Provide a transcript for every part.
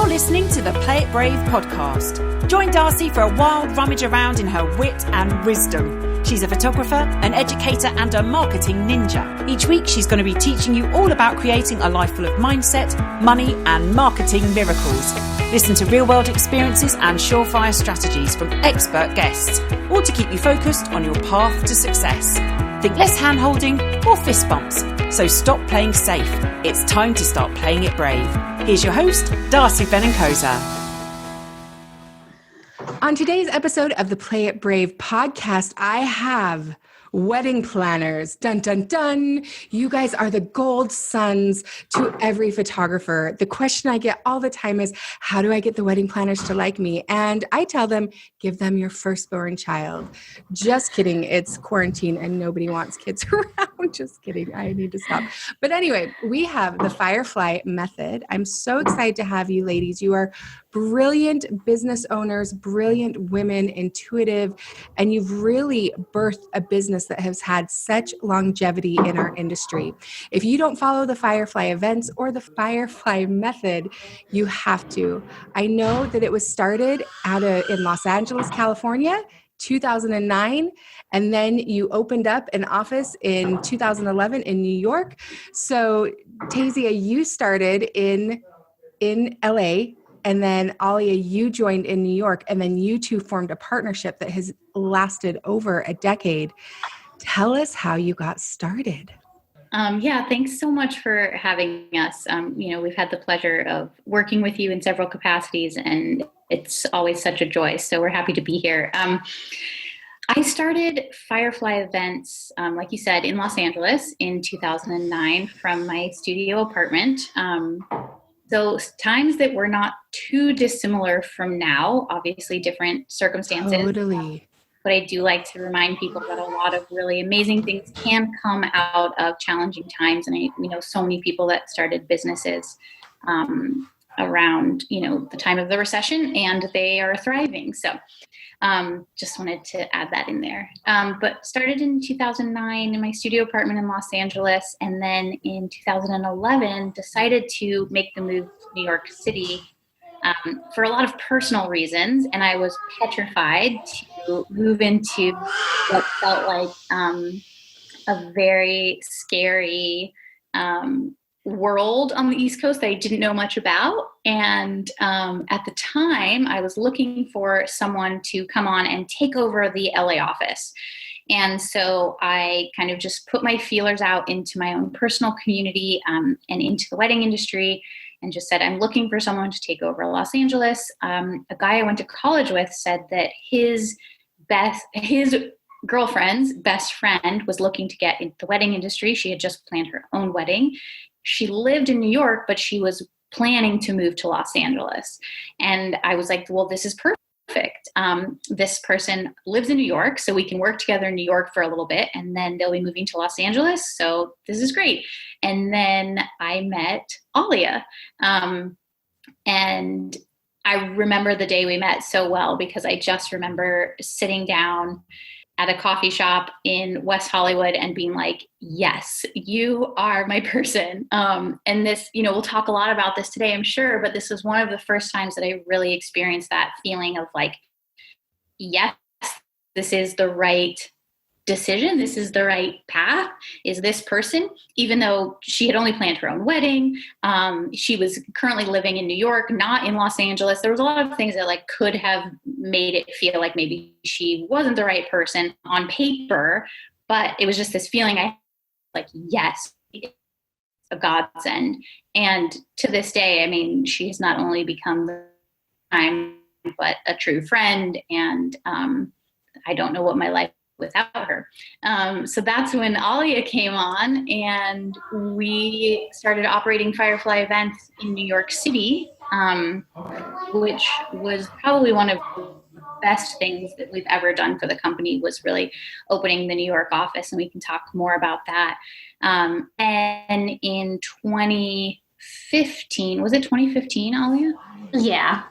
You're listening to the Play It Brave podcast. Join Darcy for a wild rummage around in her wit and wisdom. She's a photographer, an educator, and a marketing ninja. Each week, she's going to be teaching you all about creating a life full of mindset, money, and marketing miracles. Listen to real-world experiences and surefire strategies from expert guests, all to keep you focused on your path to success. Think less hand-holding or fist bumps. So stop playing safe. It's time to start playing it brave. Here's your host, Darcy Benenkosa. On today's episode of the Play It Brave podcast, I have wedding planners. Dun, dun, dun. You guys are the gold sons to every photographer. The question I get all the time is, how do I get the wedding planners to like me? And I tell them, give them your firstborn child. Just kidding. It's quarantine and nobody wants kids around. Just kidding. I need to stop. But anyway, we have the Firefly Method. I'm so excited to have you ladies. You are brilliant business owners, brilliant women, intuitive, and you've really birthed a business that has had such longevity in our industry. If you don't follow the Firefly Events or the Firefly Method, you have to. I know that it was started in Los Angeles, California, 2009, and then you opened up an office in 2011 in New York. So Teissia, you started in LA, and then Alia, you joined in New York, and then you two formed a partnership that has lasted over a decade. Tell us how you got started. Yeah, thanks so much for having us. We've had the pleasure of working with you in several capacities, and it's always such a joy. So we're happy to be here. I started Firefly Events, like you said, in Los Angeles in 2009 from my studio apartment. So times that were not too dissimilar from now, obviously different circumstances. Totally. But I do like to remind people that a lot of really amazing things can come out of challenging times. And I know so many people that started businesses around, the time of the recession, and they are thriving. So just wanted to add that in there. But started in 2009 in my studio apartment in Los Angeles. And then in 2011, decided to make the move to New York City for a lot of personal reasons. And I was petrified to move into what felt like a very scary world on the East Coast that I didn't know much about. And at the time, I was looking for someone to come on and take over the LA office. And so I kind of just put my feelers out into my own personal community and into the wedding industry, and just said, I'm looking for someone to take over Los Angeles. A guy I went to college with said that his girlfriend's best friend was looking to get into the wedding industry. She had just planned her own wedding. She lived in New York, but she was planning to move to Los Angeles. And I was like, well, this is perfect. This person lives in New York, so we can work together in New York for a little bit, and then they'll be moving to Los Angeles. So this is great. And then I met Alia. And I remember the day we met so well, because I just remember sitting down at a coffee shop in West Hollywood and being like, yes, you are my person. And this, we'll talk a lot about this today, I'm sure, but this was one of the first times that I really experienced that feeling of like, yes, this is the right decision. This is the right path, is this person, even though she had only planned her own wedding. She was currently living in New York, not in Los Angeles. There was a lot of things that could have made it feel like maybe she wasn't the right person on paper, but it was just this feeling yes, a godsend. And to this day, she has not only become the time, but a true friend. And I don't know what my life without her. So that's when Alia came on, and we started operating Firefly Events in New York City, which was probably one of the best things that we've ever done for the company, was really opening the New York office. And we can talk more about that. And in 2015, was it 2015, Alia? Yeah.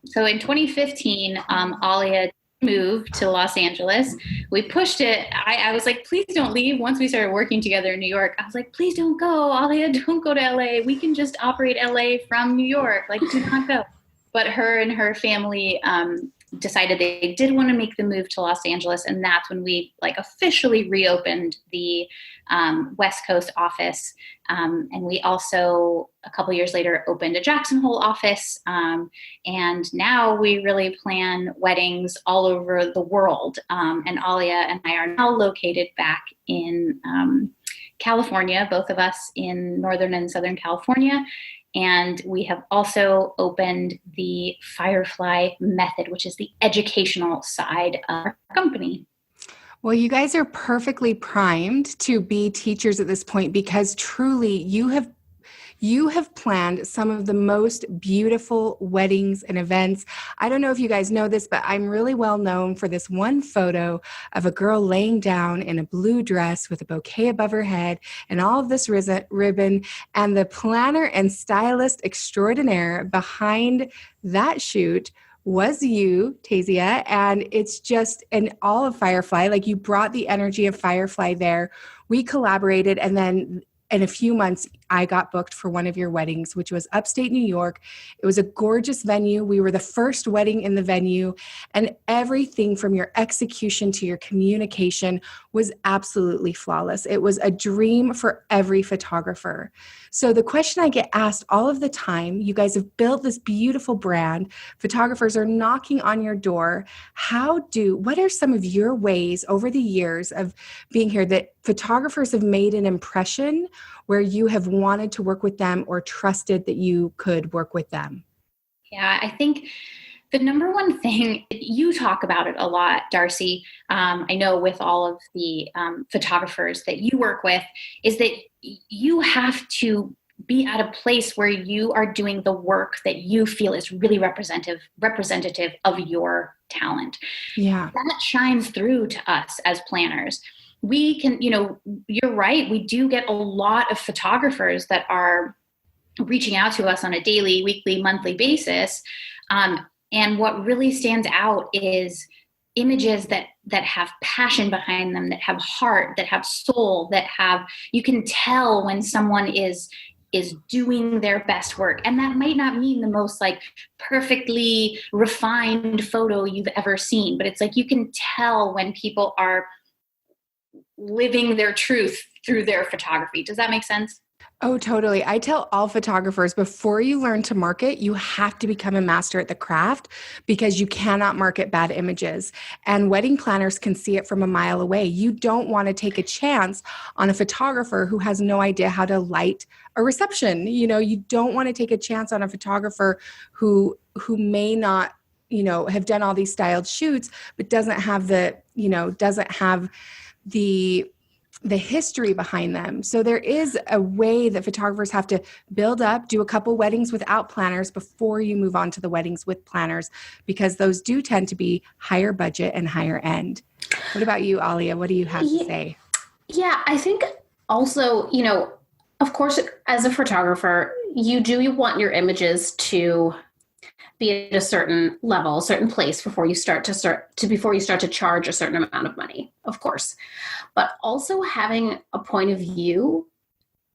So in 2015, Alia move to Los Angeles. We pushed it. I was like, please don't leave. Once we started working together in New York, I was like, please don't go. Alia, don't go to LA. We can just operate LA from New York. Like, do not go. But her and her family decided they did want to make the move to Los Angeles. And that's when we like officially reopened the West Coast office. And we also, a couple years later, opened a Jackson Hole office. And now we really plan weddings all over the world. And Alia and I are now located back in California, both of us in Northern and Southern California. And we have also opened the Firefly Method, which is the educational side of our company. Well, you guys are perfectly primed to be teachers at this point, because truly you have planned some of the most beautiful weddings and events. I don't know if you guys know this, but I'm really well known for this one photo of a girl laying down in a blue dress with a bouquet above her head and all of this ribbon. And the planner and stylist extraordinaire behind that shoot was you, Teissia, and it's just an all of Firefly. Like, you brought the energy of Firefly there. We collaborated, and then in a few months, I got booked for one of your weddings, which was upstate New York. It was a gorgeous venue. We were the first wedding in the venue, and everything from your execution to your communication was absolutely flawless. It was a dream for every photographer. So the question I get asked all of the time, you guys have built this beautiful brand. Photographers are knocking on your door. What are some of your ways over the years of being here that photographers have made an impression where you have wanted to work with them or trusted that you could work with them? Yeah, I think the number one thing, you talk about it a lot, Darcy, I know with all of the photographers that you work with, is that you have to be at a place where you are doing the work that you feel is really representative of your talent. Yeah. That shines through to us as planners. We can, you're right. We do get a lot of photographers that are reaching out to us on a daily, weekly, monthly basis. And what really stands out is images that have passion behind them, that have heart, that have soul, you can tell when someone is doing their best work. And that might not mean the most like perfectly refined photo you've ever seen, but it's like, you can tell when people are living their truth through their photography. Does that make sense? Oh, totally. I tell all photographers, before you learn to market, you have to become a master at the craft, because you cannot market bad images. And wedding planners can see it from a mile away. You don't want to take a chance on a photographer who has no idea how to light a reception. You don't want to take a chance on a photographer who may not, have done all these styled shoots, but doesn't have the history behind them. So there is a way that photographers have to build up, do a couple weddings without planners before you move on to the weddings with planners, because those do tend to be higher budget and higher end. What about you, Alia? What do you have to say? Yeah, I think also, of course, as a photographer, you want your images to be at a certain level, a certain place before you start to charge a certain amount of money, of course. But also having a point of view,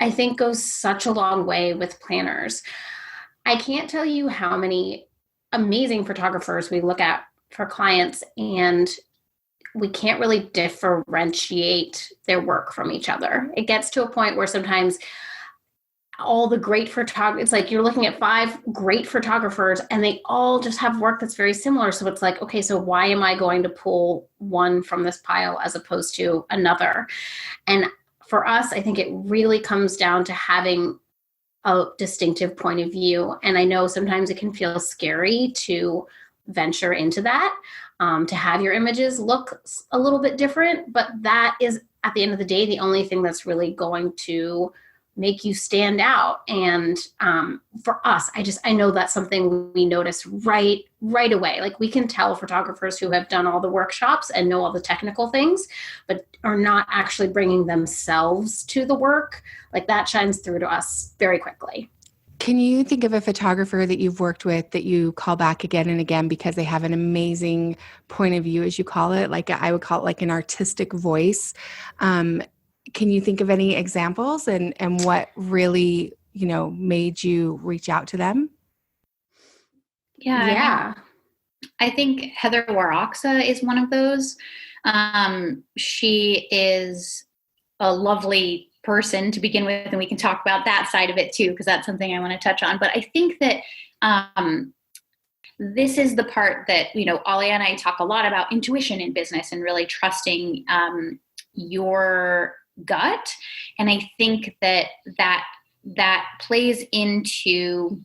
I think, goes such a long way with planners. I can't tell you how many amazing photographers we look at for clients, and we can't really differentiate their work from each other. It gets to a point where sometimes all the great photographers, it's like you're looking at 5 great photographers and they all just have work that's very similar. So it's like, okay, so why am I going to pull one from this pile as opposed to another? And for us, I think it really comes down to having a distinctive point of view. And I know sometimes it can feel scary to venture into that, to have your images look a little bit different, but that is, at the end of the day, the only thing that's really going to make you stand out. And for us, I know that's something we notice right away. Like, we can tell photographers who have done all the workshops and know all the technical things, but are not actually bringing themselves to the work. Like, that shines through to us very quickly. Can you think of a photographer that you've worked with that you call back again and again because they have an amazing point of view, as you call it? Like I would call it like an artistic voice. Can you think of any examples and what really, made you reach out to them? Yeah. Yeah. I think Heather Waraxa is one of those. She is a lovely person to begin with, and we can talk about that side of it too, because that's something I want to touch on. But I think that this is the part that, Alia and I talk a lot about intuition in business and really trusting your gut. And I think that plays into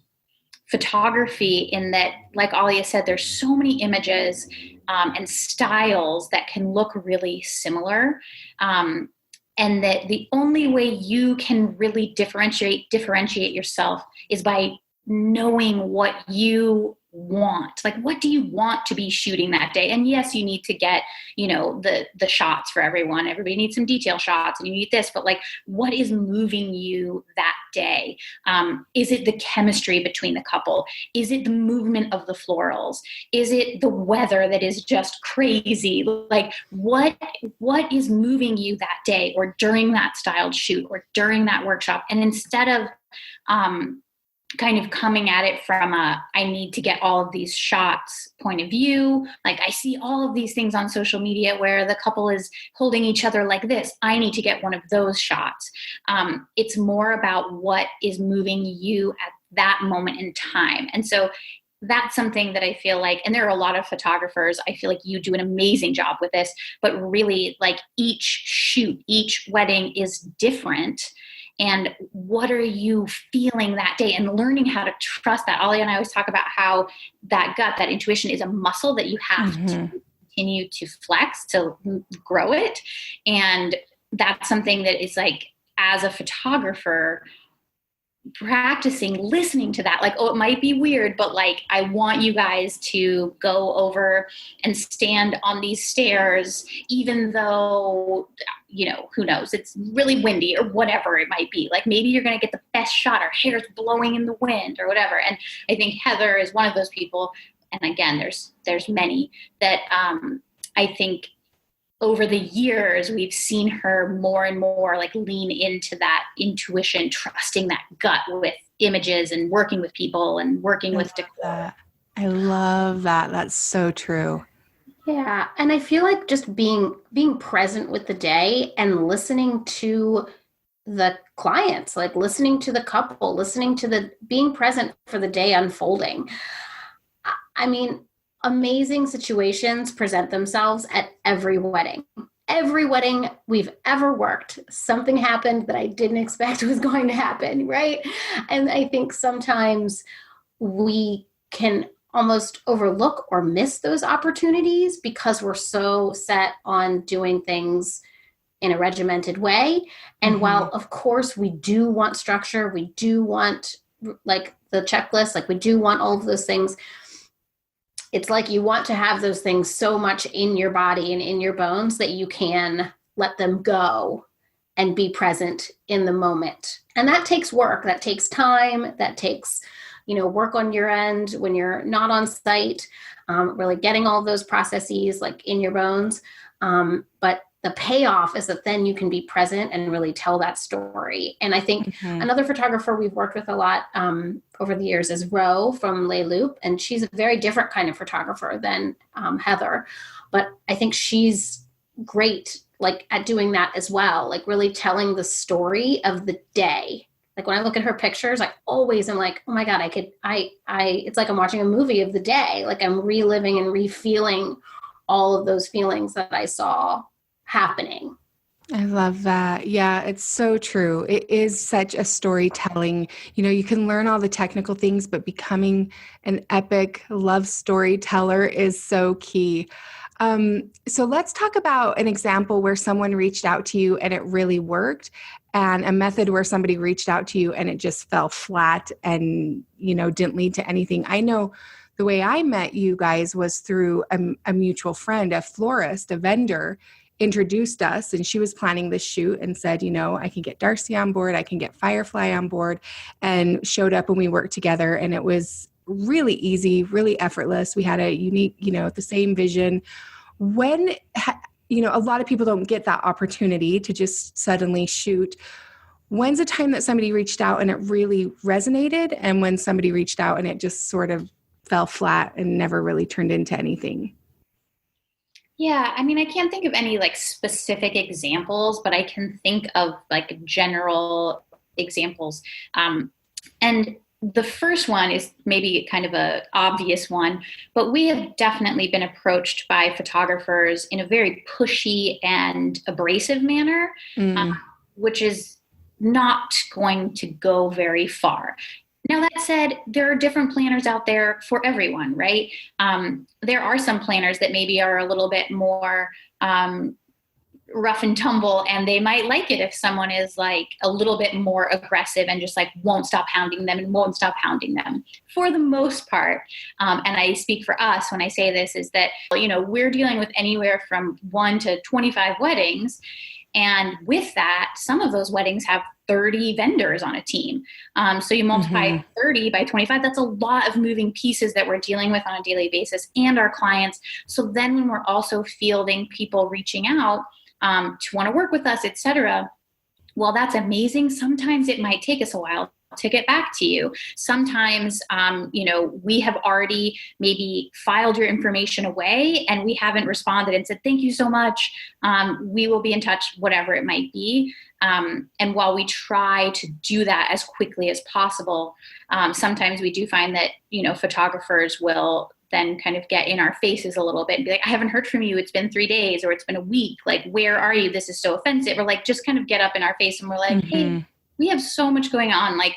photography in that, like Alia said, there's so many images and styles that can look really similar. And that the only way you can really differentiate yourself is by knowing what you want. Like, what do you want to be shooting that day? And yes, you need to get, the shots for everyone. Everybody needs some detail shots and you need this, but like, what is moving you that day? Is it the chemistry between the couple? Is it the movement of the florals? Is it the weather that is just crazy? Like, what is moving you that day or during that styled shoot or during that workshop? And instead of, kind of coming at it from I need to get all of these shots point of view. Like, I see all of these things on social media where the couple is holding each other like this. I need to get one of those shots. It's more about what is moving you at that moment in time. And so that's something that I feel like, and there are a lot of photographers, I feel like you do an amazing job with this, but really like each shoot, each wedding is different. And what are you feeling that day, and learning how to trust that. Alia and I always talk about how that gut, that intuition is a muscle that you have to continue to flex, to grow it. And that's something that is like, as a photographer, practicing listening to that, like, oh, it might be weird, but like, I want you guys to go over and stand on these stairs, even though, who knows, it's really windy or whatever it might be. Like, maybe you're going to get the best shot, or hair's blowing in the wind or whatever. And I think Heather is one of those people. And again, there's many that I think over the years, we've seen her more and more like lean into that intuition, trusting that gut with images and working with people and working with decor. I love that. That's so true. Yeah. And I feel like just being present with the day and listening to the clients, like listening to the couple, being present for the day unfolding. I mean, amazing situations present themselves at every wedding. Every wedding we've ever worked, something happened that I didn't expect was going to happen, right? And I think sometimes we can almost overlook or miss those opportunities because we're so set on doing things in a regimented way. And while, of course, we do want structure, we do want like the checklist, like we do want all of those things, it's like you want to have those things so much in your body and in your bones that you can let them go and be present in the moment. And that takes work. That takes time. That takes, work on your end when you're not on site, really getting all of those processes like in your bones. But the payoff is that then you can be present and really tell that story. And I think another photographer we've worked with a lot over the years is Ro from Le Loop. And she's a very different kind of photographer than Heather. But I think she's great like at doing that as well, like really telling the story of the day. Like when I look at her pictures, I always am like, oh my God, it's like I'm watching a movie of the day. Like I'm reliving and refeeling all of those feelings that I saw happening. I love that. Yeah, it's so true. It is such a storytelling. You can learn all the technical things, but becoming an epic love storyteller is so key. So let's talk about an example where someone reached out to you and it really worked, and a method where somebody reached out to you and it just fell flat and, didn't lead to anything. I know the way I met you guys was through a mutual friend, a florist, a vendor. introduced us, and she was planning this shoot and said, I can get Darcy on board, I can get Firefly on board, and showed up and we worked together, and it was really easy, really effortless. We had a unique, the same vision. When, a lot of people don't get that opportunity to just suddenly shoot. When's a time that somebody reached out and it really resonated, and when somebody reached out and it just sort of fell flat and never really turned into anything? Yeah, I mean, I can't think of any like specific examples, but I can think of like general examples. And the first one is maybe kind of a obvious one, but we have definitely been approached by photographers in a very pushy and abrasive manner, which is not going to go very far. Now, that said, there are different planners out there for everyone, right? There are some planners that maybe are a little bit more rough and tumble, and they might like it if someone is like a little bit more aggressive and just like won't stop hounding them and won't stop hounding them. For the most part, and I speak for us when I say this, is that, we're dealing with anywhere from 1 to 25 weddings. And with that, some of those weddings have 30 vendors on a team. So you multiply 30 by 25, that's a lot of moving pieces that we're dealing with on a daily basis, and our clients. So then when we're also fielding people reaching out to want to work with us, et cetera, well, that's amazing. Sometimes it might take us a while to get back to you. Sometimes, we have already maybe filed your information away and we haven't responded and said, thank you so much. We will be in touch, whatever it might be. And while we try to do that as quickly as possible, sometimes we do find that, photographers will then kind of get in our faces a little bit and be like, I haven't heard from you. It's been 3 days or it's been a week. Like, where are you? This is so offensive. Or like, just kind of get up in our face and we're like, hey, we have so much going on. Like,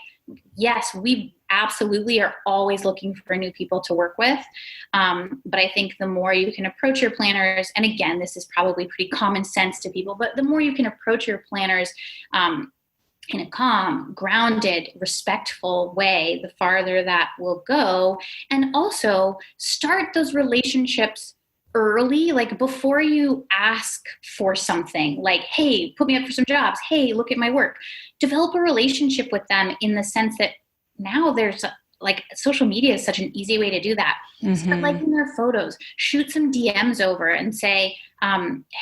yes, we absolutely are always looking for new people to work with. But I think the more you can approach your planners, and again, this is probably pretty common sense to people, but the more you can approach your planners in a calm, grounded, respectful way, the farther that will go. And also start those relationships early, like before you ask for something, like, hey, put me up for some jobs. Hey, look at my work. Develop a relationship with them in the sense that now there's like social media is such an easy way to do that. Start liking their photos, shoot some DMs over and say,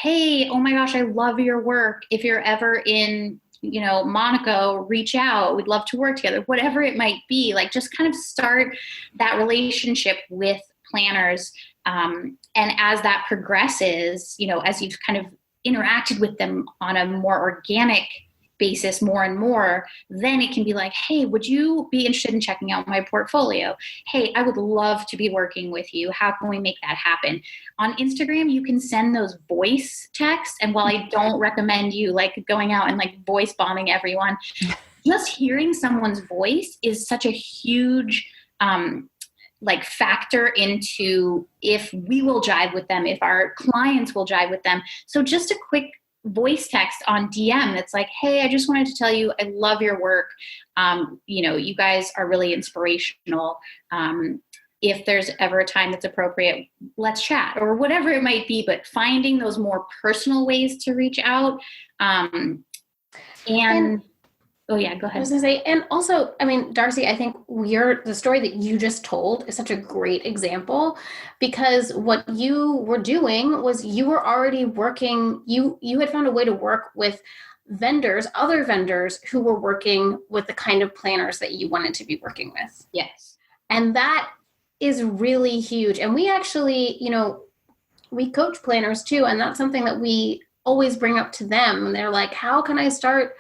hey, oh my gosh, I love your work. If you're ever in, Monaco, reach out. We'd love to work together, whatever it might be. Like, just kind of start that relationship with planners. And as that progresses, as you've kind of interacted with them on a more organic basis more and more, then it can be like, hey, would you be interested in checking out my portfolio? Hey, I would love to be working with you. How can we make that happen? On Instagram, you can send those voice texts. And while I don't recommend you like going out and like voice bombing everyone, just hearing someone's voice is such a huge factor into if we will jive with them, if our clients will jive with them. So just a quick voice text on DM that's like, hey, I just wanted to tell you, I love your work. You guys are really inspirational. If there's ever a time that's appropriate, let's chat, or whatever it might be, but finding those more personal ways to reach out. Oh yeah, go ahead. I was going to say, and also, I mean, Darcy, I think the story that you just told is such a great example, because what you were doing was you were already working, you had found a way to work with other vendors who were working with the kind of planners that you wanted to be working with. Yes. And that is really huge. And we actually, we coach planners too. And that's something that we always bring up to them. And they're like, how can I start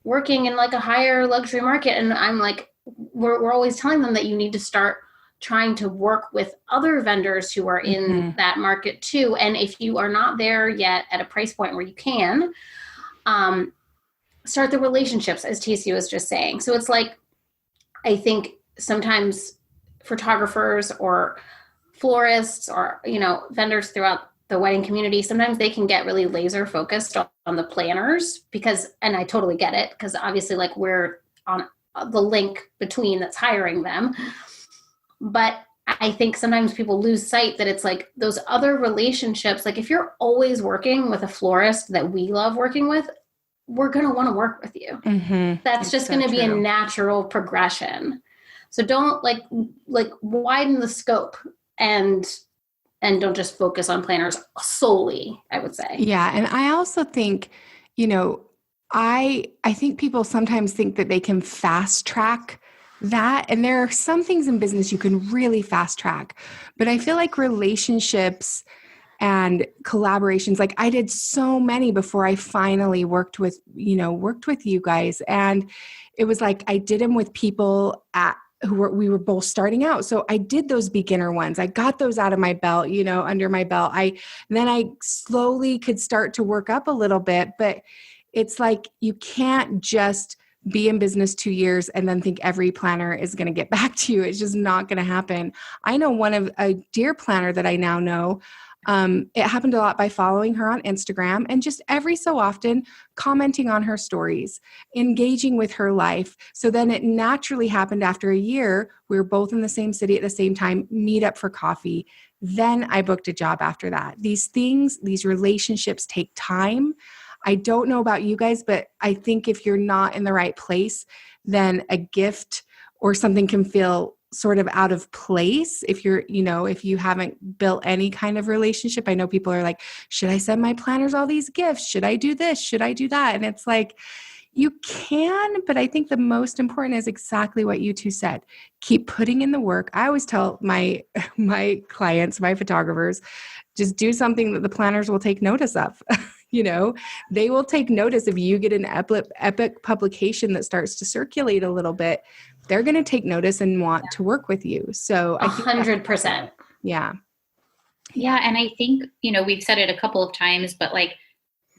working in like a higher luxury market? And I'm like, we're always telling them that you need to start trying to work with other vendors who are in that market too. And if you are not there yet at a price point where you can, start the relationships, as Teissia was just saying. So it's like, I think sometimes photographers or florists or, vendors throughout the wedding community, sometimes they can get really laser focused on the planners and I totally get it, because obviously like we're on the link between that's hiring them. But I think sometimes people lose sight that it's like those other relationships. Like if you're always working with a florist that we love working with, we're going to want to work with you. Mm-hmm. That's just going to be a natural progression. So don't like widen the scope and don't just focus on planners solely, I would say. Yeah. And I also think, I think people sometimes think that they can fast track that. And there are some things in business you can really fast track, but I feel like relationships and collaborations, like I did so many before I finally worked with you guys. And it was like, I did them with people we were both starting out. So I did those beginner ones. I got those out of my belt, under my belt. Then I slowly could start to work up a little bit, but it's like, you can't just be in business 2 years and then think every planner is going to get back to you. It's just not going to happen. I know one of a dear planner that I now know. It happened a lot by following her on Instagram and just every so often commenting on her stories, engaging with her life. So then it naturally happened after a year. We were both in the same city at the same time, meet up for coffee. Then I booked a job after that. These relationships take time. I don't know about you guys, but I think if you're not in the right place, then a gift or something can feel sort of out of place if you haven't built any kind of relationship. I know people are like, should I send my planners all these gifts? Should I do this? Should I do that? And it's like, you can, but I think the most important is exactly what you two said. Keep putting in the work. I always tell my clients, my photographers, just do something that the planners will take notice of. They will take notice if you get an epic publication that starts to circulate a little bit. They're going to take notice and want to work with you. So 100%. Yeah. Yeah. And I think, we've said it a couple of times, but like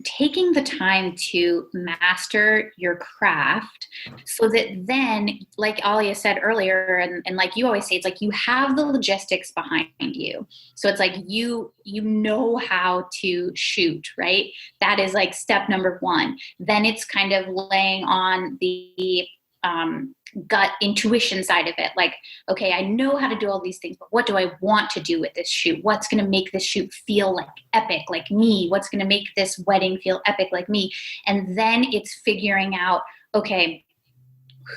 taking the time to master your craft so that then, like Alia said earlier, and like you always say, it's like you have the logistics behind you. So it's like you know how to shoot, right? That is like step number one. Then it's kind of laying on the gut intuition side of it. Like, okay, I know how to do all these things, but what do I want to do with this shoot? What's going to make this shoot feel like epic, like me? What's going to make this wedding feel epic, like me? And then it's figuring out, okay,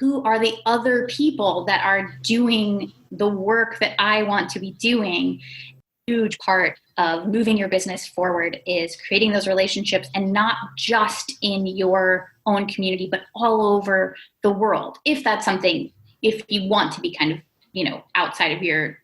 who are the other people that are doing the work that I want to be doing? Huge part of moving your business forward is creating those relationships, and not just in your own community, but all over the world. If that's something, if you want to be kind of, outside of your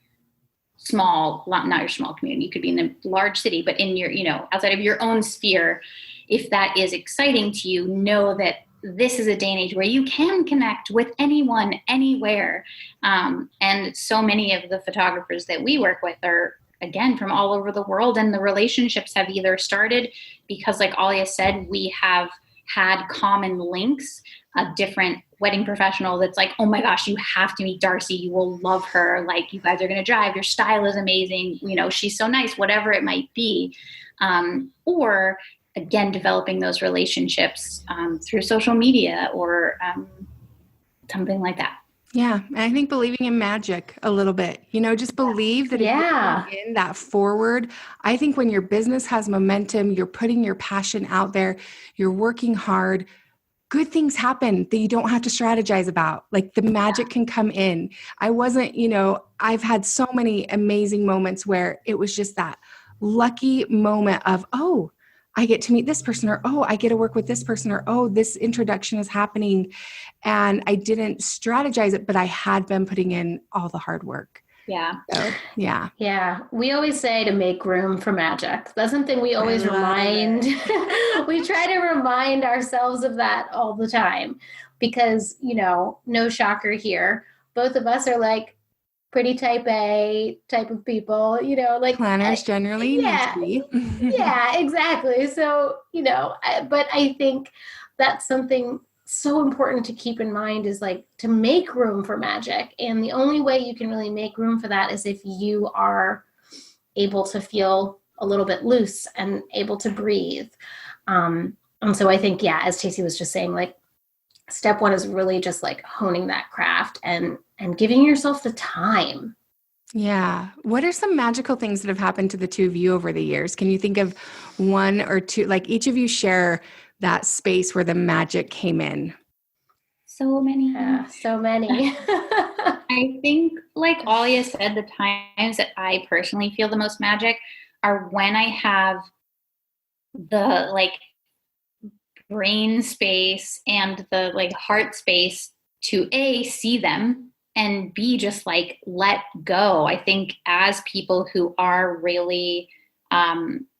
not your small community, you could be in a large city, but in your, outside of your own sphere, if that is exciting to you, know that this is a day and age where you can connect with anyone, anywhere. And so many of the photographers that we work with are, again, from all over the world. And the relationships have either started because, like Alia said, we have had common links, a different wedding professional that's like, oh my gosh, you have to meet Darcy. You will love her. Like, you guys are going to drive. Your style is amazing. She's so nice, whatever it might be. Or again, developing those relationships through social media or something like that. Yeah. And I think believing in magic a little bit, just believe that if you're in that forward. I think when your business has momentum, you're putting your passion out there, you're working hard, good things happen that you don't have to strategize about. Like the magic can come in. I've had so many amazing moments where it was just that lucky moment of, oh, I get to meet this person, or, oh, I get to work with this person, or, oh, this introduction is happening. And I didn't strategize it, but I had been putting in all the hard work. Yeah. So, yeah. Yeah. We always say to make room for magic. That's something we always remind. We try to remind ourselves of that all the time because, no shocker here. Both of us are like pretty type A type of people, like planners generally. Yeah. Yeah, exactly. So, but I think that's something so important to keep in mind is like to make room for magic. And the only way you can really make room for that is if you are able to feel a little bit loose and able to breathe. And so I think, as Teissia was just saying, like step one is really just like honing that craft and giving yourself the time Yeah. What are some magical things that have happened to the two of you over the years? Can you think of one or two, like each of you share that space where the magic came in? So many. Yeah, so many. I think, like Alia said, the times that I personally feel the most magic are when I have the like brain space and the like heart space to A, see them, and B, just like let go. I think as people who are really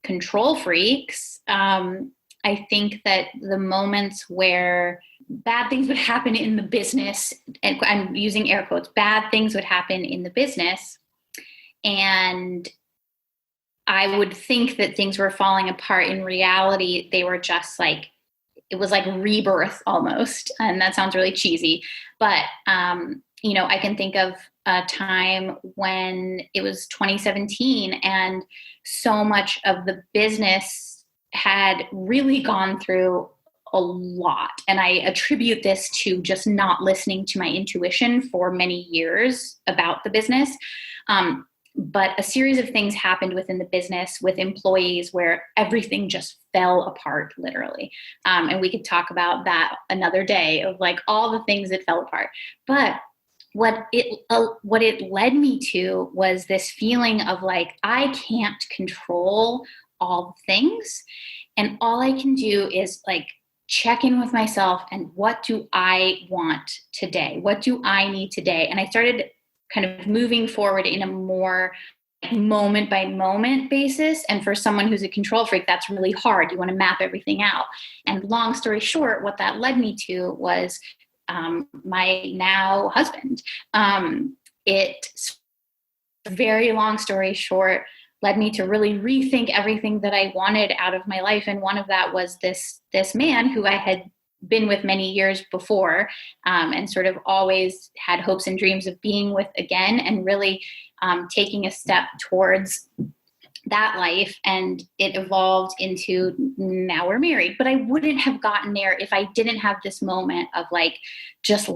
control freaks, I think that the moments where bad things would happen in the business, and I'm using air quotes, bad things would happen in the business, and I would think that things were falling apart. In reality, they were just like, it was like rebirth almost. And that sounds really cheesy, but, I can think of a time when it was 2017 and so much of the business had really gone through a lot. And I attribute this to just not listening to my intuition for many years about the business. But a series of things happened within the business with employees where everything just fell apart, literally. And we could talk about that another day of like all the things that fell apart. But what it led me to was this feeling of like, I can't control all things. And all I can do is like check in with myself and what do I want today? What do I need today? And I started kind of moving forward in a more moment by moment basis. And for someone who's a control freak, that's really hard. You want to map everything out. And long story short, what that led me to was my now husband. Very long story short, led me to really rethink everything that I wanted out of my life. And one of that was this man who I had been with many years before, and sort of always had hopes and dreams of being with again, and really taking a step towards that life. And it evolved into now we're married. But I wouldn't have gotten there if I didn't have this moment of like just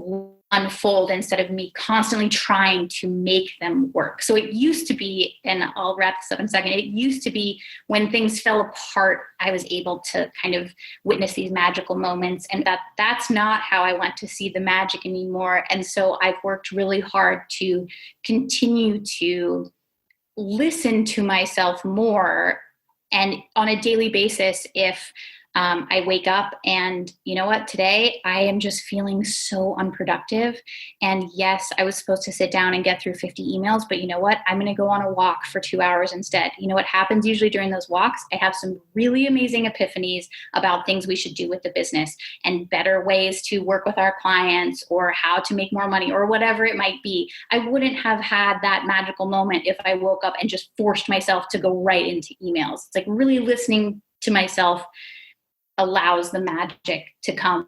unfold instead of me constantly trying to make them work. So it used to be, and I'll wrap this up in a second, it used to be when things fell apart, I was able to kind of witness these magical moments, and that's not how I want to see the magic anymore. And so I've worked really hard to continue to listen to myself more. And on a daily basis, if I wake up and you know what, today I am just feeling so unproductive. And yes, I was supposed to sit down and get through 50 emails, but you know what, I'm going to go on a walk for 2 hours instead. You know what happens usually during those walks? I have some really amazing epiphanies about things we should do with the business and better ways to work with our clients or how to make more money or whatever it might be. I wouldn't have had that magical moment if I woke up and just forced myself to go right into emails. It's like really listening to myself allows the magic to come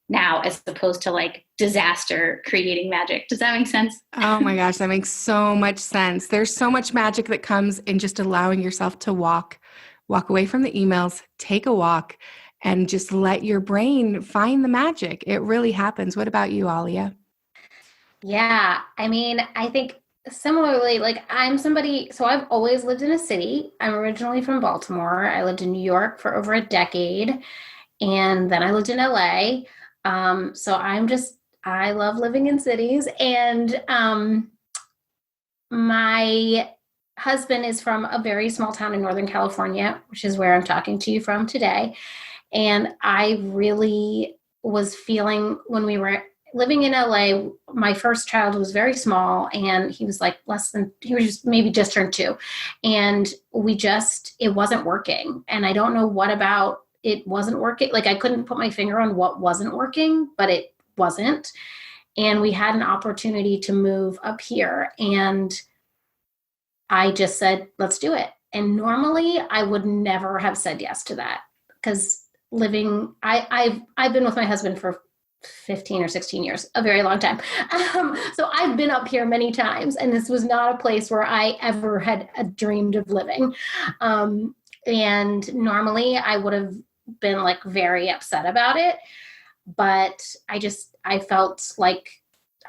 now, as opposed to like disaster creating magic. Does that make sense? Oh my gosh, that makes so much sense. There's so much magic that comes in just allowing yourself to walk away from the emails, take a walk, and just let your brain find the magic. It really happens. What about you, Alia? Yeah, I mean, I think similarly, like I'm somebody, so I've always lived in a city. I'm originally from Baltimore. I lived in New York for over a decade, and then I lived in LA. So I love living in cities. And my husband is from a very small town in Northern California, which is where I'm talking to you from today. And I really was feeling when we were living in LA, my first child was very small and he was like he was just maybe just turned 2. And it wasn't working. And I don't know what about it wasn't working. Like I couldn't put my finger on what wasn't working, but it wasn't. And we had an opportunity to move up here. And I just said, let's do it. And normally I would never have said yes to that because I've been with my husband for 15 or 16 years, a very long time. So I've been up here many times, and this was not a place where I ever had dreamed of living. And normally I would have been like very upset about it, but I felt like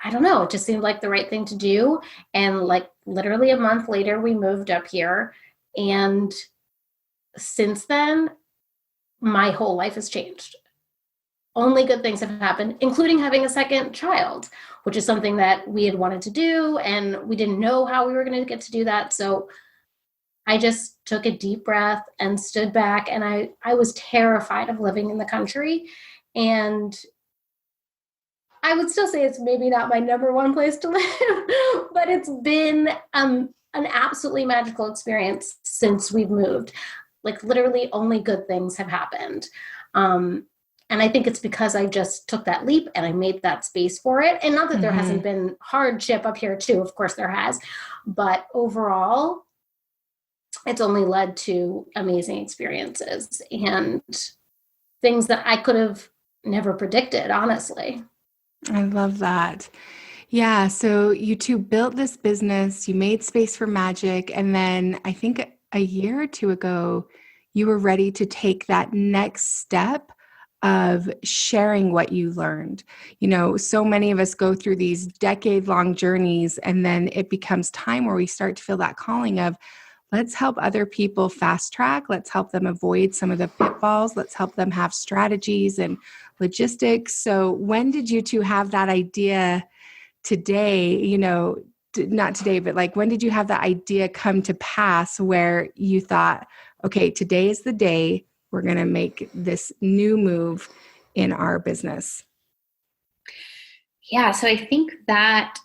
I don't know, it just seemed like the right thing to do. And like literally a month later, we moved up here. And since then, my whole life has changed. Only good things have happened, including having a second child, which is something that we had wanted to do. And we didn't know how we were going to get to do that. So I just took a deep breath and stood back. And I was terrified of living in the country. And I would still say it's maybe not my number one place to live, but it's been an absolutely magical experience since we've moved. Like literally only good things have happened. And I think it's because I just took that leap and I made that space for it. And not that there hasn't been hardship up here too, of course there has, but overall, it's only led to amazing experiences and things that I could have never predicted, honestly. I love that. Yeah. So you two built this business, you made space for magic. And then I think a year or two ago, you were ready to take that next step of sharing what you learned. You know, so many of us go through these decade-long journeys, and then it becomes time where we start to feel that calling of, let's help other people fast track. Let's help them avoid some of the pitfalls. Let's help them have strategies and logistics. So when did you two have that idea today, you know, not today, but like when did you have that idea come to pass where you thought, okay, today is the day we're going to make this new move in our business? Yeah, so I think that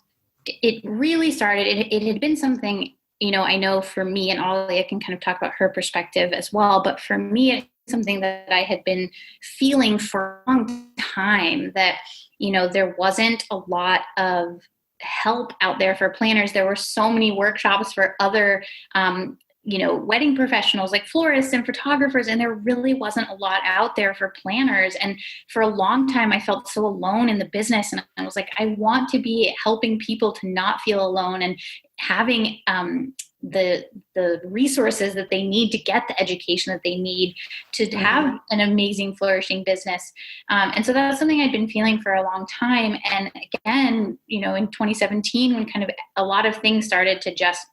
it really started, it had been something, you know, I know for me, and Alia can kind of talk about her perspective as well, but for me, it's something that I had been feeling for a long time, that, you know, there wasn't a lot of help out there for planners. There were so many workshops for other, you know, wedding professionals like florists and photographers, and there really wasn't a lot out there for planners. And for a long time, I felt so alone in the business. And I was like, I want to be helping people to not feel alone and having the resources that they need to get the education that they need to have an amazing, flourishing business. And so that's something I'd been feeling for a long time. And again, you know, in 2017, when kind of a lot of things started to just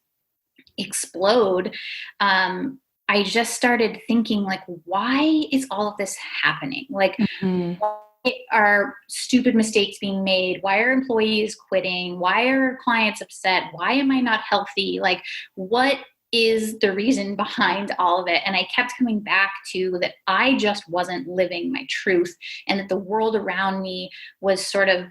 explode, I just started thinking, like, why is all of this happening? Like, why are stupid mistakes being made? Why are employees quitting? Why are clients upset? Why am I not healthy? Like, what is the reason behind all of it? And I kept coming back to that I just wasn't living my truth, and that the world around me was sort of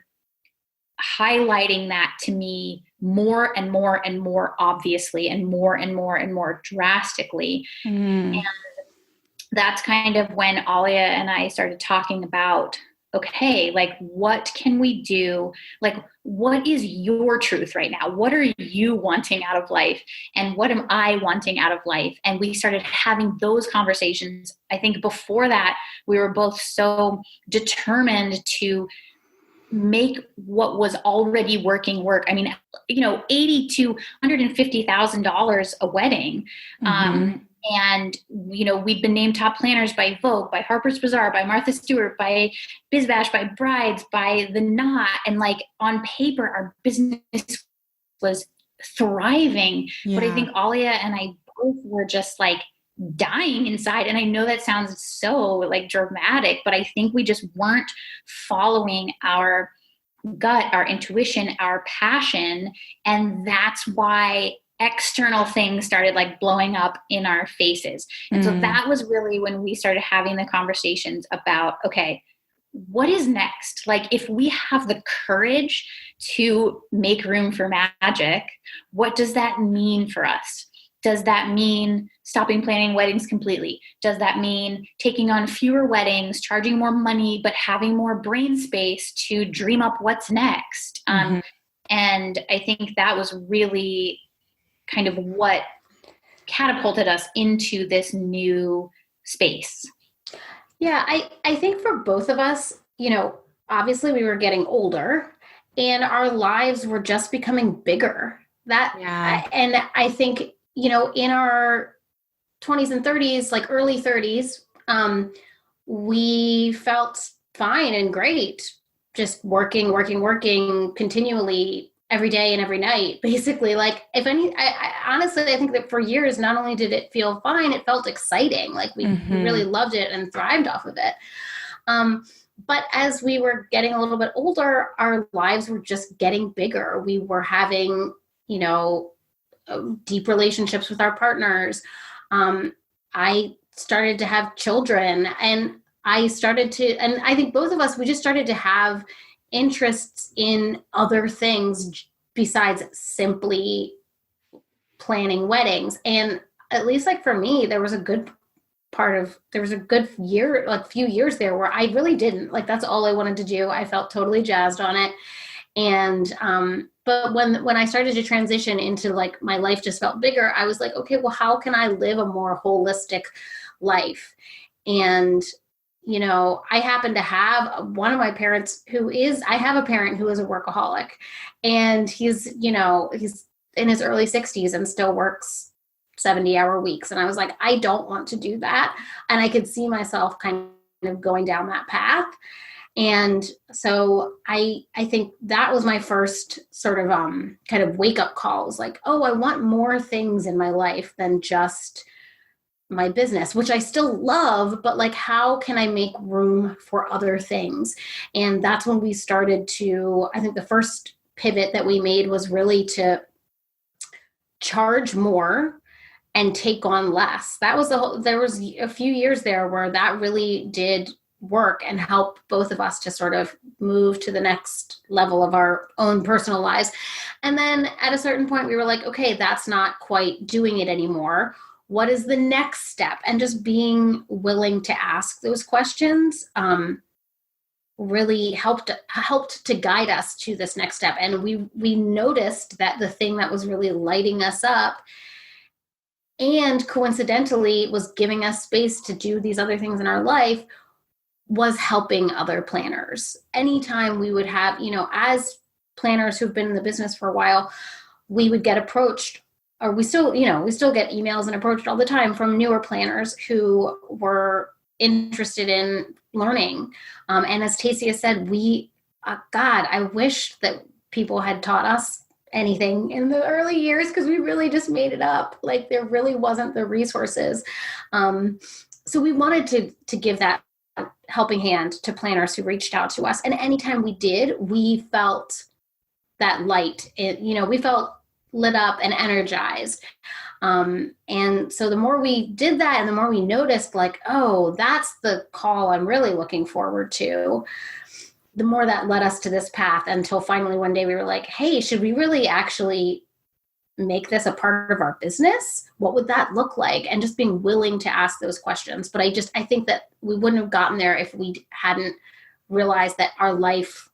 highlighting that to me more and more and more obviously, and more and more and more drastically. And that's kind of when Alia and I started talking about, okay, like, what can we do? Like, what is your truth right now? What are you wanting out of life? And what am I wanting out of life? And we started having those conversations. I think before that, we were both so determined to make what was already working work. I mean, you know, $80,000 to $150,000 a wedding. And, you know, we'd been named top planners by Vogue, by Harper's Bazaar, by Martha Stewart, by BizBash, by Brides, by The Knot. And like, on paper, our business was thriving. But I think Alia and I both were just like dying inside. And I know that sounds so like dramatic, but I think we just weren't following our gut, our intuition, our passion. And that's why external things started like blowing up in our faces. And so that was really when we started having the conversations about, okay, what is next? Like, if we have the courage to make room for magic, what does that mean for us? Does that mean stopping planning weddings completely? Does that mean taking on fewer weddings, charging more money, but having more brain space to dream up what's next? And I think that was really kind of what catapulted us into this new space. Yeah, I think for both of us, you know, obviously we were getting older and our lives were just becoming bigger. And I think, you know, in our 20s and 30s, like early 30s, we felt fine and great just working continually every day and every night, basically. Like if any, I honestly, I think that for years, not only did it feel fine, it felt exciting. Like we really loved it and thrived off of it. But as we were getting a little bit older, our lives were just getting bigger. We were having, deep relationships with our partners. I started to have children, and I think both of us, we just started to have interests in other things besides simply planning weddings. And at least like for me, there was a good year, like few years there where I really didn't, like, that's all I wanted to do. I felt totally jazzed on it. And, but when I started to transition into like my life just felt bigger, I was like, okay, well, how can I live a more holistic life? And, I happen to have one of my parents I have a parent who is a workaholic, and he's in his early 60s and still works 70-hour weeks. And I was like, I don't want to do that. And I could see myself kind of going down that path. And so I think that was my first sort of kind of wake up call. It was like, oh, I want more things in my life than just my business, which I still love, but like, how can I make room for other things? And that's when we started to, I think the first pivot that we made was really to charge more and take on less. That was there was a few years there where that really did work and help both of us to sort of move to the next level of our own personal lives. And then at a certain point we were like, okay, that's not quite doing it anymore. What is the next step? And just being willing to ask those questions really helped to guide us to this next step. And we noticed that the thing that was really lighting us up and coincidentally was giving us space to do these other things in our life was helping other planners. Anytime we would have, as planners who've been in the business for a while, we would get approached, or we still get emails and approached all the time from newer planners who were interested in learning. And as Teissia said, God, I wish that people had taught us anything in the early years, because we really just made it up. Like there really wasn't the resources. So we wanted to give that helping hand to planners who reached out to us. And anytime we did, we felt that light. We felt lit up and energized. And so the more we did that and the more we noticed like, oh, that's the call I'm really looking forward to, the more that led us to this path, until finally one day we were like, hey, should we really actually make this a part of our business? What would that look like? And just being willing to ask those questions. But I think that we wouldn't have gotten there if we hadn't realized that our life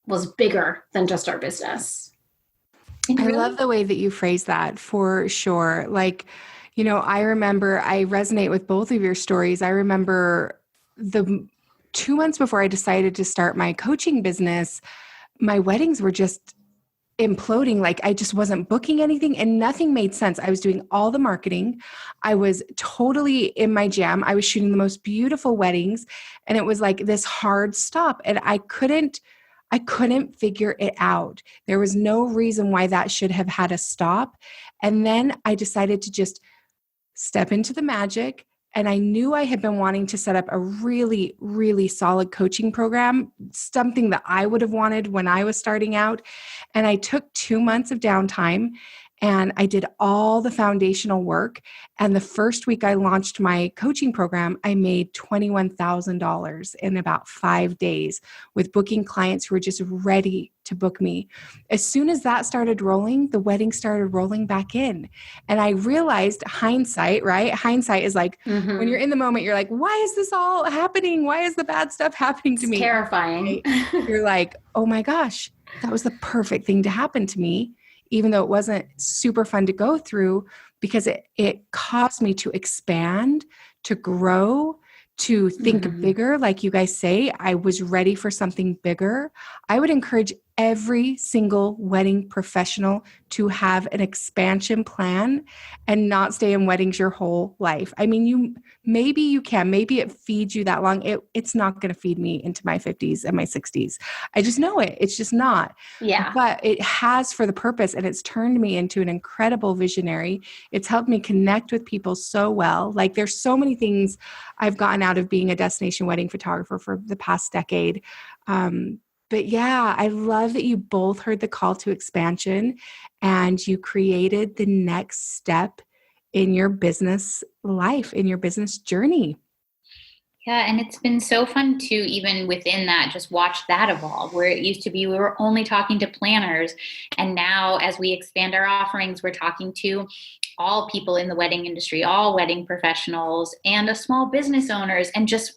was bigger than just our business. I love the way that you phrase that, for sure. Like, I resonate with both of your stories. I remember the 2 months before I decided to start my coaching business, my weddings were just imploding. Like I just wasn't booking anything and nothing made sense. I was doing all the marketing. I was totally in my jam. I was shooting the most beautiful weddings, and it was like this hard stop, and I couldn't figure it out. There was no reason why that should have had a stop. And then I decided to just step into the magic. And I knew I had been wanting to set up a really, really solid coaching program, something that I would have wanted when I was starting out. And I took 2 months of downtime and I did all the foundational work. And the first week I launched my coaching program, I made $21,000 in about 5 days with booking clients who were just ready to book me. As soon as that started rolling, the wedding started rolling back in. And I realized hindsight, right? Hindsight is like, when you're in the moment, you're like, why is this all happening? Why is the bad stuff happening to me? It's terrifying. Right? You're like, oh my gosh, that was the perfect thing to happen to me. Even though it wasn't super fun to go through, because it caused me to expand, to grow, to think bigger. Like you guys say, I was ready for something bigger. I would encourage every single wedding professional to have an expansion plan and not stay in weddings your whole life. I mean, maybe you can, maybe it feeds you that long. It's not going to feed me into my 50s and my 60s. I just know it. It's just not. Yeah. But it has for the purpose, and it's turned me into an incredible visionary. It's helped me connect with people so well. Like there's so many things I've gotten out of being a destination wedding photographer for the past decade. But yeah, I love that you both heard the call to expansion and you created the next step in your business life, in your business journey. Yeah, and it's been so fun to even within that, just watch that evolve, where it used to be we were only talking to planners. And now as we expand our offerings, we're talking to all people in the wedding industry, all wedding professionals and small business owners, and just,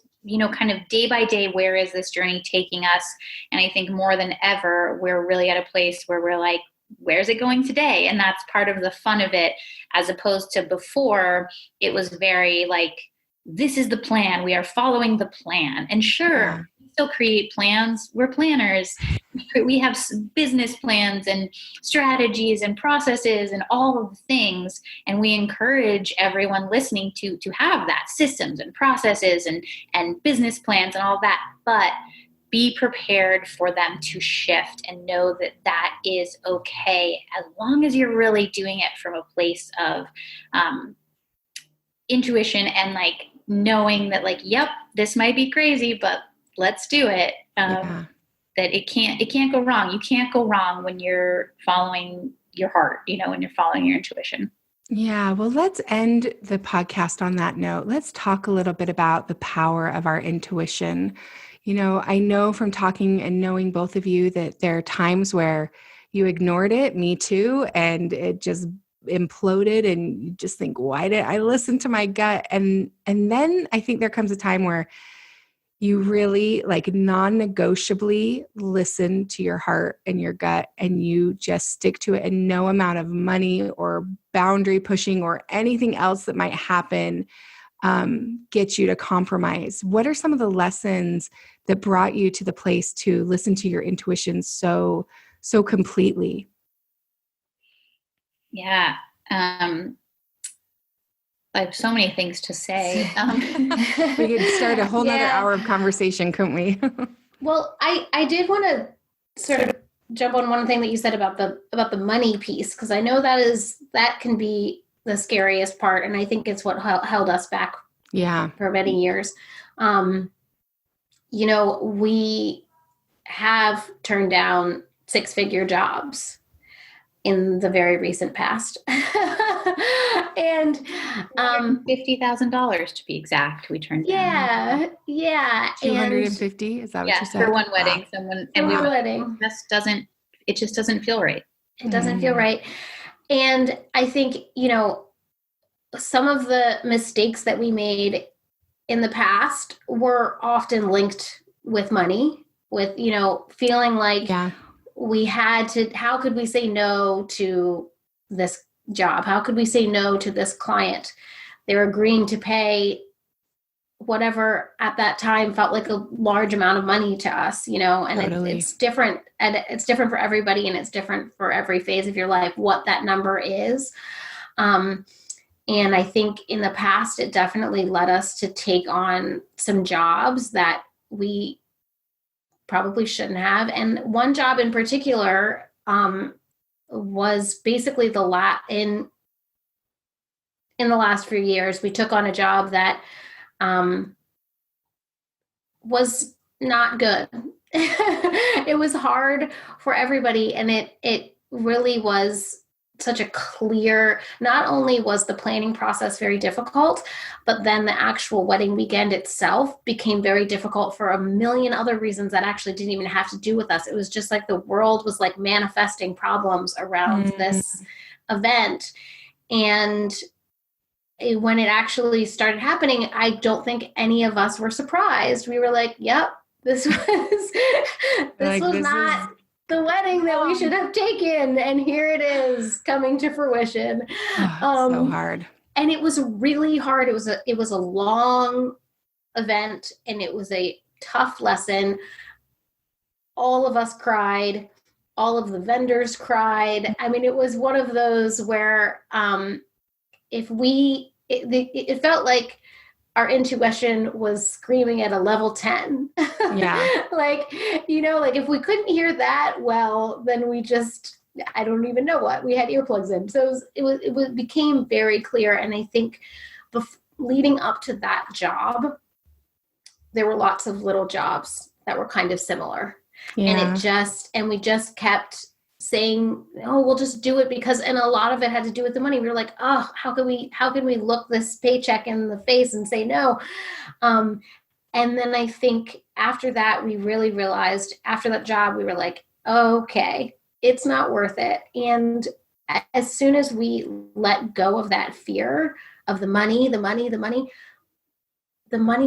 kind of day by day, where is this journey taking us? And I think more than ever, we're really at a place where we're like, where's it going today? And that's part of the fun of it, as opposed to before, it was very like, this is the plan. We are following the plan. And sure, we still create plans. We're planners. We have business plans and strategies and processes and all of the things. And we encourage everyone listening to have that, systems and processes and business plans and all that. But be prepared for them to shift and know that that is okay, as long as you're really doing it from a place of intuition and like knowing that like, yep, this might be crazy, but let's do it. That it can't go wrong. You can't go wrong when you're following your heart, when you're following your intuition. Yeah. Well, let's end the podcast on that note. Let's talk a little bit about the power of our intuition. I know from talking and knowing both of you that there are times where you ignored it, me too, and it just imploded and you just think, why did I listen to my gut? And then I think there comes a time where you really like non-negotiably listen to your heart and your gut and you just stick to it, and no amount of money or boundary pushing or anything else that might happen get you to compromise. What are some of the lessons that brought you to the place to listen to your intuition so completely? Yeah. I have so many things to say. We could start a whole nother hour of conversation, couldn't we? Well, I did want to sort of jump on one thing that you said about the money piece, because I know that can be the scariest part. And I think it's what held us back for many years. We have turned down 6-figure jobs in the very recent past. And $50,000 to be exact, we turned down. Yeah. 250, is that what you said? For one wedding. Wow. Wedding. It just doesn't feel right. It doesn't feel right. And I think, some of the mistakes that we made in the past were often linked with money, with, feeling like we had to, how could we say no to this job? How could we say no to this client? They're agreeing to pay whatever at that time felt like a large amount of money to us, and totally. It's different, and it's different for everybody, and it's different for every phase of your life, what that number is. And I think in the past, it definitely led us to take on some jobs that we probably shouldn't have. And one job in particular was basically in the last few years, we took on a job that was not good. It was hard for everybody. And it really was such a clear, not only was the planning process very difficult, but then the actual wedding weekend itself became very difficult for a million other reasons that actually didn't even have to do with us. It was just like the world was like manifesting problems around this event. And when it actually started happening, I don't think any of us were surprised. We were like, yep, this was not the wedding that we should have taken. And here it is coming to fruition. So hard. And it was really hard. It was a long event, and it was a tough lesson. All of us cried. All of the vendors cried. I mean, it was one of those where it felt like our intuition was screaming at a level 10. Yeah. like if we couldn't hear that, well, then I don't even know what. We had earplugs in. So it became very clear. And I think leading up to that job, there were lots of little jobs that were kind of similar. Yeah. And we just kept saying, oh, we'll just do it because, and a lot of it had to do with the money. We were like, oh, how can we look this paycheck in the face and say no? And then I think after that, we really realized after that job, we were like, okay, it's not worth it. And as soon as we let go of that fear of the money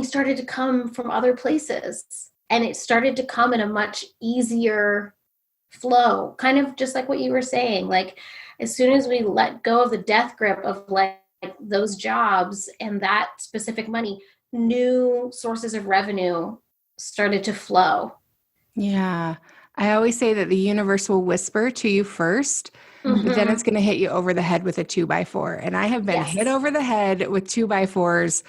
started to come from other places. And it started to come in a much easier flow, kind of just like what you were saying. Like as soon as we let go of the death grip of like those jobs and that specific money, new sources of revenue started to flow. Yeah. I always say that the universe will whisper to you first, but then it's going to hit you over the head with a 2x4. And I have been hit over the head with 2x4s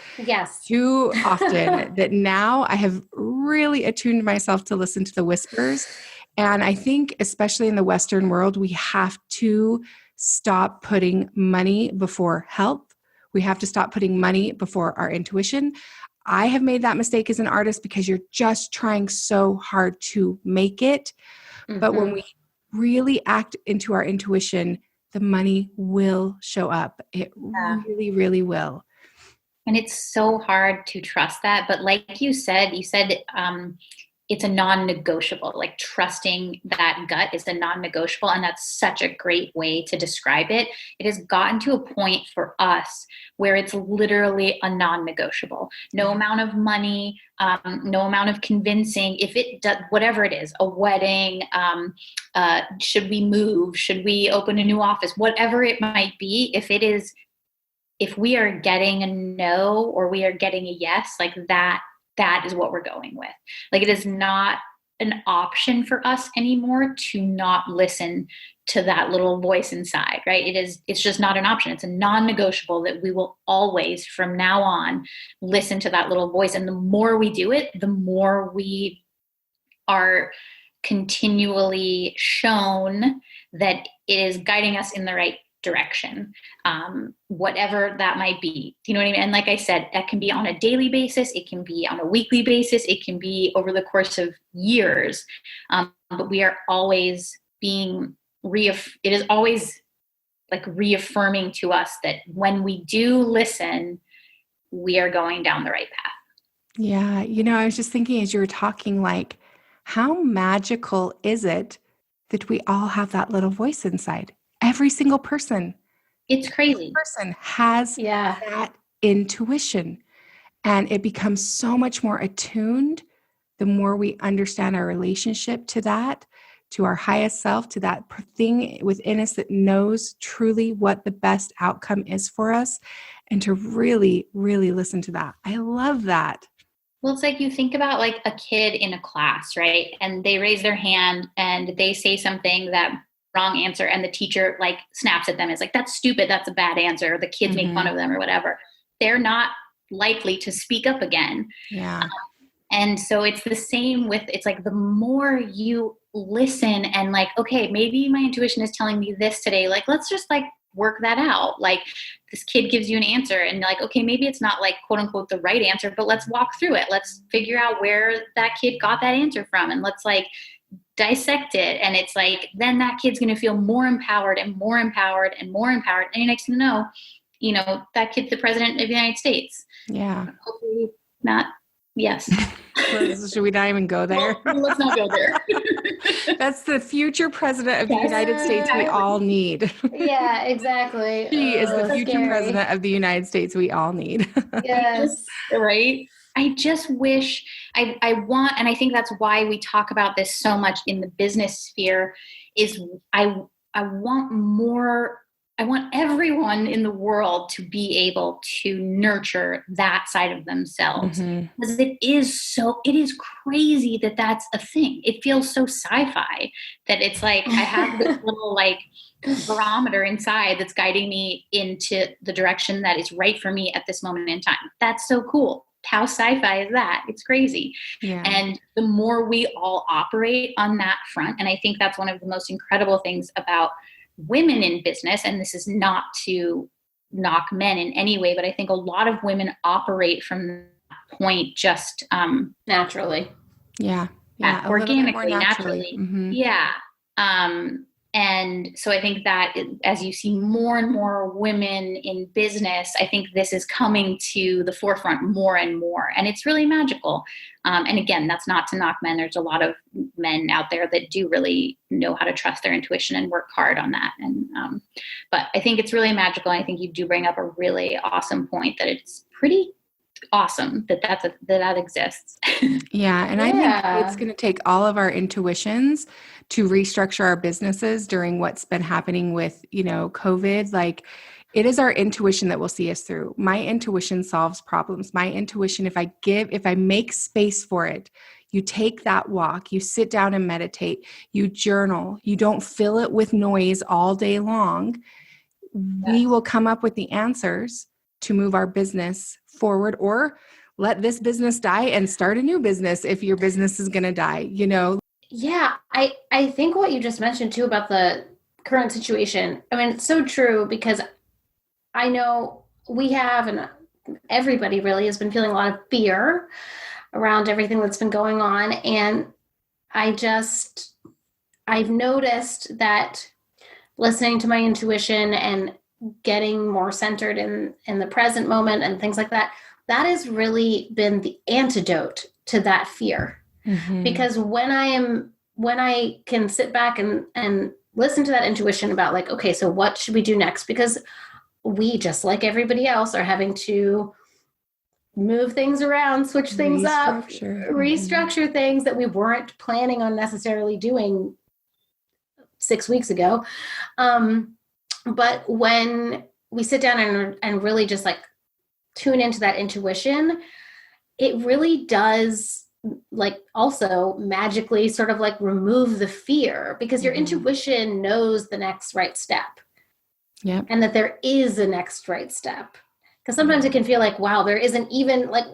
too often that now I have really attuned myself to listen to the whispers. And I think, especially in the Western world, we have to stop putting money before health. We have to stop putting money before our intuition. I have made that mistake as an artist because you're just trying so hard to make it. But when we really act into our intuition, the money will show up. It really, really will. And it's so hard to trust that. But like you said it's a non-negotiable, like trusting that gut is a non-negotiable. And that's such a great way to describe it. It has gotten to a point for us where it's literally a non-negotiable. No amount of money, no amount of convincing, if it does, whatever it is, a wedding, should we move? Should we open a new office? Whatever it might be, if we are getting a no or we are getting a yes, like that is what we're going with. Like it is not an option for us anymore to not listen to that little voice inside, right? It's just not an option. It's a non-negotiable that we will always from now on listen to that little voice. And the more we do it, the more we are continually shown that it is guiding us in the right direction, whatever that might be. You know what I mean? And like I said, that can be on a daily basis. It can be on a weekly basis. It can be over the course of years. But we are always being it is always like reaffirming to us that when we do listen, we are going down the right path. Yeah. I was just thinking as you were talking, like, how magical is it that we all have that little voice inside? Every single person. It's crazy. Every person has that intuition. And it becomes so much more attuned the more we understand our relationship to that, to our highest self, to that thing within us that knows truly what the best outcome is for us, and to really, really listen to that. I love that. Well, it's like you think about like a kid in a class, right? And they raise their hand and they say something that wrong answer, and the teacher like snaps at them. It's like, that's stupid. That's a bad answer. Or the kids make fun of them or whatever. They're not likely to speak up again. Yeah. And so it's the same with, it's like the more you listen and like, okay, maybe my intuition is telling me this today. Like, let's just like work that out. Like this kid gives you an answer and like, okay, maybe it's not like quote unquote the right answer, but let's walk through it. Let's figure out where that kid got that answer from. And let's like dissect it. And it's like, then that kid's going to feel more empowered and more empowered and more empowered. And next thing you know, that kid's the president of the United States. Yeah. Hopefully not. Yes. Should we not even go there? Well, let's not go there. That's the future president of the United States we all need. Yeah, exactly. She is the future scary. president of the United States we all need. Yes. Right? I just wish I want, and I think that's why we talk about this so much in the business sphere, is I want more I want everyone in the world to be able to nurture that side of themselves, because it is crazy that that's a thing. It feels so sci-fi that it's like I have this little like barometer inside that's guiding me into the direction that is right for me at this moment in time. That's so cool. How sci-fi is that? It's crazy. Yeah. And the more we all operate on that front, and I think that's one of the most incredible things about women in business, and this is not to knock men in any way, but I think a lot of women operate from that point just naturally. Yeah. Yeah. Organically, naturally. Yeah. And so I think that as you see more and more women in business, I think this is coming to the forefront more and more. And it's really magical. And again, that's not to knock men. There's a lot of men out there that do really know how to trust their intuition and work hard on that. And but I think it's really magical. And I think you do bring up a really awesome point that it's pretty awesome that exists. Yeah. And I think it's going to take all of our intuitions to restructure our businesses during what's been happening with, COVID. Like, it is our intuition that will see us through. My intuition solves problems. My intuition, if I make space for it, you take that walk, you sit down and meditate, you journal, you don't fill it with noise all day long, we will come up with the answers to move our business forward, or let this business die and start a new business if your business is going to die, Yeah, I think what you just mentioned too about the current situation, I mean, it's so true, because I know we have, and everybody really has been feeling a lot of fear around everything that's been going on. And I've noticed that listening to my intuition and getting more centered in the present moment and things like that, that has really been the antidote to that fear. Because when I can sit back and listen to that intuition about like, okay, so what should we do next? Because we, just like everybody else, are having to move things around, switch things up, restructure things that we weren't planning on necessarily doing 6 weeks ago. But when we sit down and really just like tune into that intuition, it really does like also magically sort of like remove the fear, because your intuition knows the next right step. Yeah. And that there is a next right step. Because sometimes it can feel like, wow, there isn't even like,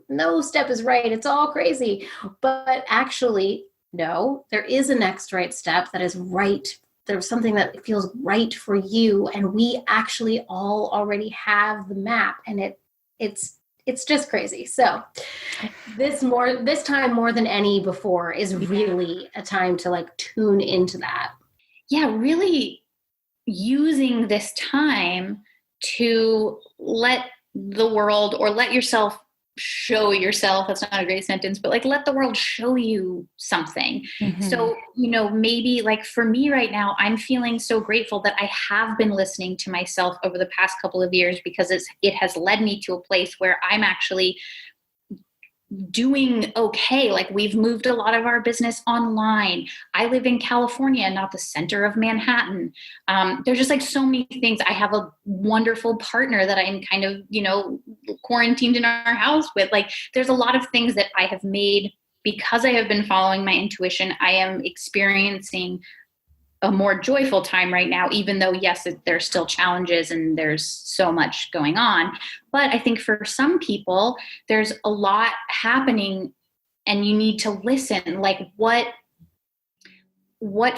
no step is right. It's all crazy. But actually, no, there is a next right step that is right. There's something that feels right for you. And we actually all already have the map, and it's just crazy. So this time more than any before is really a time to like tune into that. Yeah, really using this time to let the world, or let yourself show yourself, that's not a great sentence, but like let the world show you something. So, maybe like for me right now, I'm feeling so grateful that I have been listening to myself over the past couple of years, because it has led me to a place where I'm actually doing okay. Like, we've moved a lot of our business online. I live in California, not the center of Manhattan. There's just like so many things. I have a wonderful partner that I'm kind of, quarantined in our house with. Like, there's a lot of things that I have made because I have been following my intuition. I am experiencing a more joyful time right now, even though, yes, there's still challenges and there's so much going on. But I think for some people, there's a lot happening and you need to listen. Like, what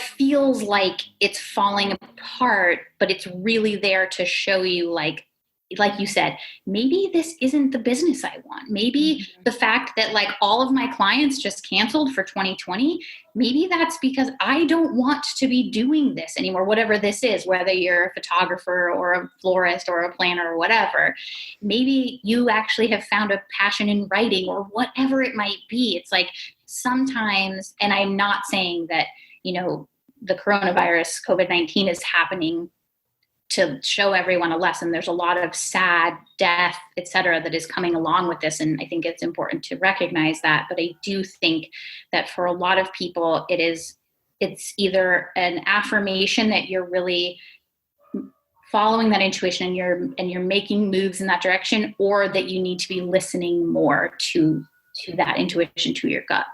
feels like it's falling apart, but it's really there to show you, like you said, maybe this isn't the business I want. Maybe the fact that like all of my clients just canceled for 2020, maybe that's because I don't want to be doing this anymore, whatever this is, whether you're a photographer or a florist or a planner or whatever. Maybe you actually have found a passion in writing or whatever it might be. It's like sometimes, and I'm not saying that, the coronavirus, COVID-19 is happening to show everyone a lesson. There's a lot of sad death, et cetera, that is coming along with this. And I think it's important to recognize that. But I do think that for a lot of people, it's either an affirmation that you're really following that intuition and you're making moves in that direction, or that you need to be listening more to that intuition, to your gut.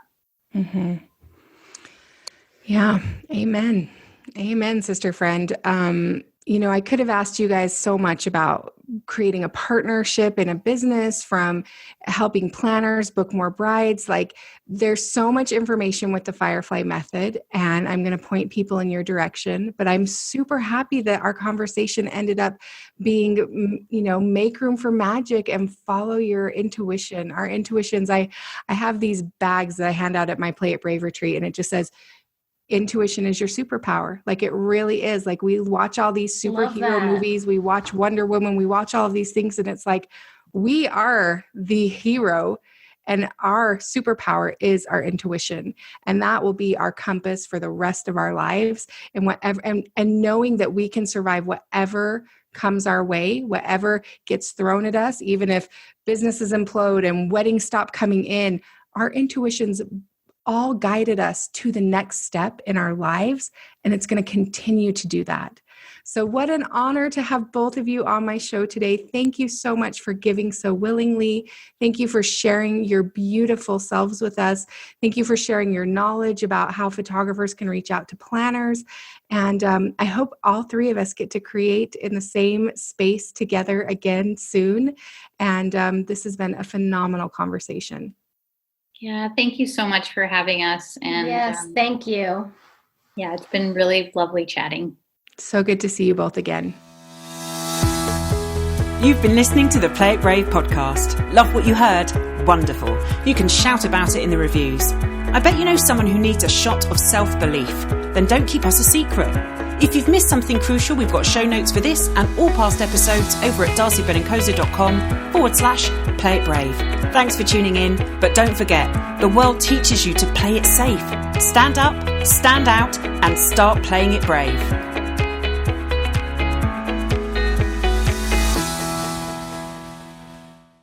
Mm-hmm. Yeah. Amen. Amen, sister friend. I could have asked you guys so much about creating a partnership in a business, from helping planners book more brides. Like, there's so much information with the Firefly Method, and I'm going to point people in your direction. But I'm super happy that our conversation ended up being, make room for magic and follow your intuition. Our intuitions. I have these bags that I hand out at my Play It Brave retreat, and it just says, intuition is your superpower. Like, it really is. Like, we watch all these superhero movies, we watch Wonder Woman, we watch all of these things, and it's like, we are the hero, and our superpower is our intuition. And that will be our compass for the rest of our lives. And whatever, and knowing that we can survive whatever comes our way, whatever gets thrown at us, even if businesses implode and weddings stop coming in, our intuitions all guided us to the next step in our lives, and it's going to continue to do that. So what an honor to have both of you on my show today. Thank you so much for giving so willingly. Thank you for sharing your beautiful selves with us. Thank you for sharing your knowledge about how photographers can reach out to planners. And I hope all three of us get to create in the same space together again soon. And this has been a phenomenal conversation. Yeah, thank you so much for having us. And yes, thank you. Yeah, it's been really lovely chatting. So good to see you both again. You've been listening to the Play It Brave podcast. Love what you heard? Wonderful. You can shout about it in the reviews. I bet you know someone who needs a shot of self-belief. Then don't keep us a secret. If you've missed something crucial, we've got show notes for this and all past episodes over at darcybenencoza.com/Play It Brave. Thanks for tuning in, but don't forget, the world teaches you to play it safe. Stand up, stand out, and start playing it brave.